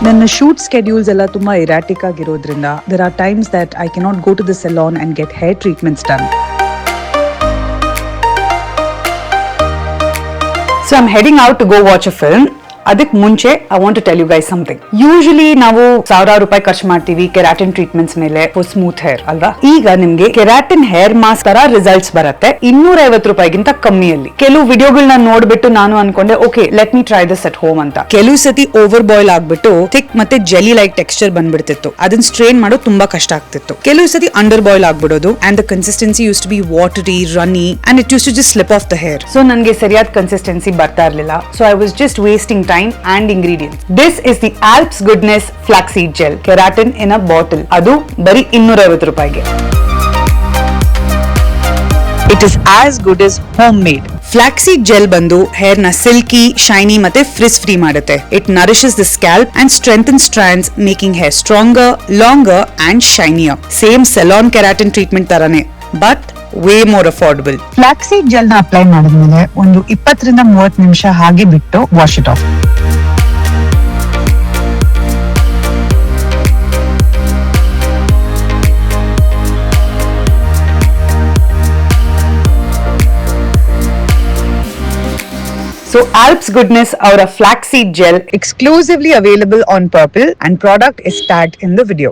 ನನ್ನ shoot schedules ಎಲ್ಲ ತುಂಬಾ ಇರಾಟಿಕ್ ಆಗಿರೋದ್ರಿಂದ there are times that I cannot go to the salon and get hair treatments done. So I'm heading out to go watch a film. ಅದಕ್ಕೆ ಮುಂಚೆ I want to tell you guys something. Usually ನಾವು ₹1000 ಖರ್ಚು ಮಾಡ್ತೀವಿ keratin treatments ಮೇಲೆ for smooth hair ಅಲ್ವಾ. ಈಗ ನಿಮ್ಗೆ keratin hair mask ತರ ರಿಸಲ್ಟ್ಸ್ ಬರುತ್ತೆ ₹250 ಕಮ್ಮಿಯಲ್ಲಿ. ಕೆಲವು ವಿಡಿಯೋಗಳನ್ನ ನೋಡ್ಬಿಟ್ಟು ನಾನು ಅನ್ಕೊಂಡೆ okay let me try this at home ಅಂತ. ಕೆಲವು ಸತಿ ಓವರ್ ಬಾಯ್ಲ್ ಆಗ್ಬಿಟ್ಟು ಥಿಕ್ ಮತ್ತೆ ಜೆಲಿ ಲೈಕ್ ಟೆಕ್ಸ್ಚರ್ ಬಂದ್ಬಿಡ್ತಿತ್ತು. ಅದನ್ನ ಸ್ಟ್ರೇನ್ ಮಾಡೋದು ತುಂಬಾ ಕಷ್ಟ ಆಗ್ತಿತ್ತು. ಕೆಲವು ಸತಿ ಅಂಡರ್ ಬಾಯ್ಲ್ ಆಗ್ಬಿಡೋದು and the consistency used to be watery runny and it used to just slip off the hair. So ನನಗೆ ಸರಿಯಾದ ಕನ್ಸಿಸ್ಟೆನ್ಸಿ ಬರ್ತಾ ಇರಲಿಲ್ಲ. So I was just wasting time and ingredients. This is the Alps Goodness Flaxseed Gel, keratin in a bottle. Adu bari ₹250. It is as good as homemade. Flaxseed gel bandu hair na silky, shiny matte frizz free ಮಾಡುತ್ತೆ. It nourishes the scalp and strengthens strands, making hair stronger, longer and shinier. Same salon keratin treatment tarane, but way more affordable. Flaxseed gel ನ apply ಮಾಡಿದ್ಮೇಲೆ ಒಂದು 20 ರಿಂದ 30 ನಿಮಿಷ ಹಾಗೆ ಬಿಟ್ಟು wash it off. So Alps Goodness our flaxseed gel exclusively available on Purple and product is tagged in the video.